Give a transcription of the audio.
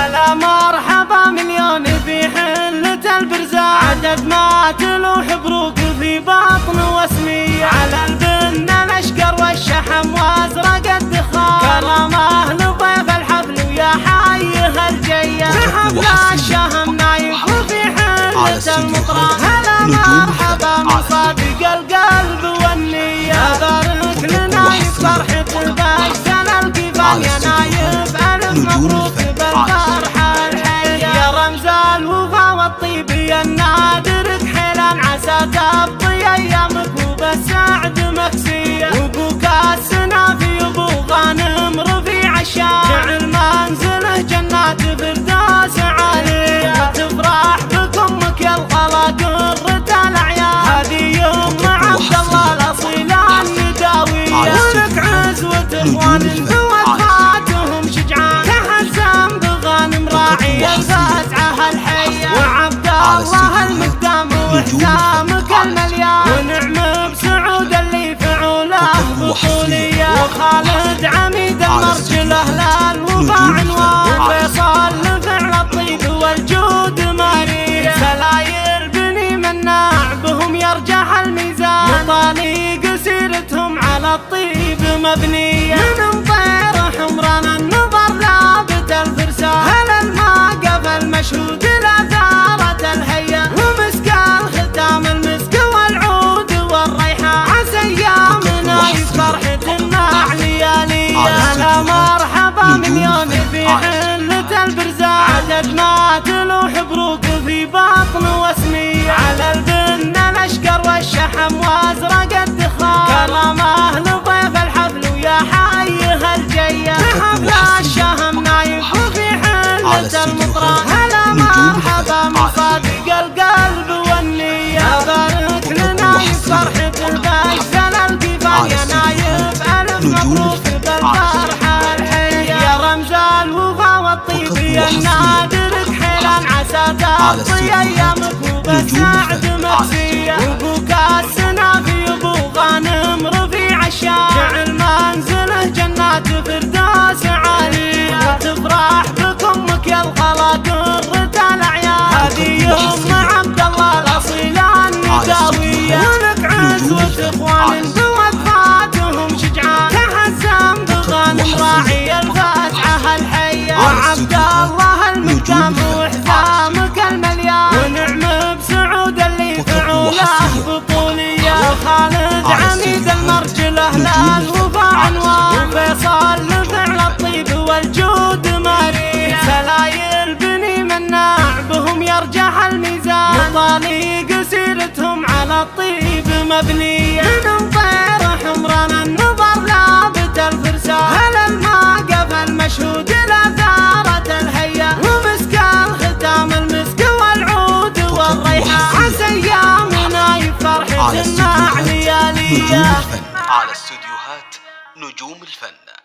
هلا مرحبا مليون في حلة البرزاء، عدد ما تلوح بروق في بطن وسمية، على البن الاشقر والشحم وازرق الدخان، كرمه لضيف الحفل ويا حيه الجيه، بحفل الشهم نايف وفي حلة المطران. هلا مرحبا من صادق القلب والنية، بارك لنا فرحة البجسل الكفان، يا نايف ألف مبروك بالفرحة الحية، يا رمز الوفا والطيب يا النادر كحيلا، عسى تبطي أيامك وبالسعد مكسية، وبوك السنافي أبو غانم رفيع الشام، جعل منزله جنات فردوس عالية، تفرح بكمك يا الخلق قرة الأعيان، هذه يوم عبد الله الأصيل النداوية، ولك عزوة إخوان بوفاتهم شجعان، تحزم بغانم راعي الفزعة الحية، وعبد الله المقدام وحسامك المليان، ونعم بسعود اللي فعوله بطولية، وخالد عميد المرجله للوفا عنوان، وفيصل لفعل الطيب والجود ماريه، سلاير بني مناع بهم يرجح الميزان، وطريق سيرتهم على الطيب مبنية، من مطير حمران النظر لابت الفرسان، هل الماقف المشهود لثارة الهية، ومسك الختام المسك والعود والريحان، عسى ايامنا يفرحة مع ليالية، هلا مرحبا مليون في حلة البرزاء، عدد ما تلوح بروق في بطن وسمية، على البن الاشقر والشحم وازرق الدخان، كرمه لضيف الحفل ويا حيه الجيه، بحفل الشهم نايف وفي حلة المطران. هلا مرحبا من صادق القلب والنية، بارك لنا فرحة البجسل الكفان، يا نايف ألف مبروك بالفرحة الحية، يا رمز الوفا والطيب يا النادر كحيلا، عسى تبطي أيامك وبالسعد مكسية، وبوك السنافي أبو غانم رفيع الشام، جعل منزله جنات فردوس عالية، تفرح بكمك يا الخلق قرة الأعيان، هذه يوم عبد الله الأصيل النداوية، ولك عزوة إخوان بوفاتهم شجعان، تحزم بغانم راعي الفزعة الحية، وعبد الله المقدام وحسامك المليان، ونعم بسعود اللي فعوله بطولية، وخالد عميد المرجله للوفا عنوان، وفيصل لفعل الطيب والجود ماريه، سلاير بني مناع بهم يرجح الميزان، وطريق سيرتهم على الطيب مبنية، من مطير حمران النظر لابت الفرسان، هل الماقف المشهود لثارة الهية، ومسك الختام المسك والعود والريحان، عسى ايامنا يفرحة مع ليالية. على استوديوهات نجوم الفن.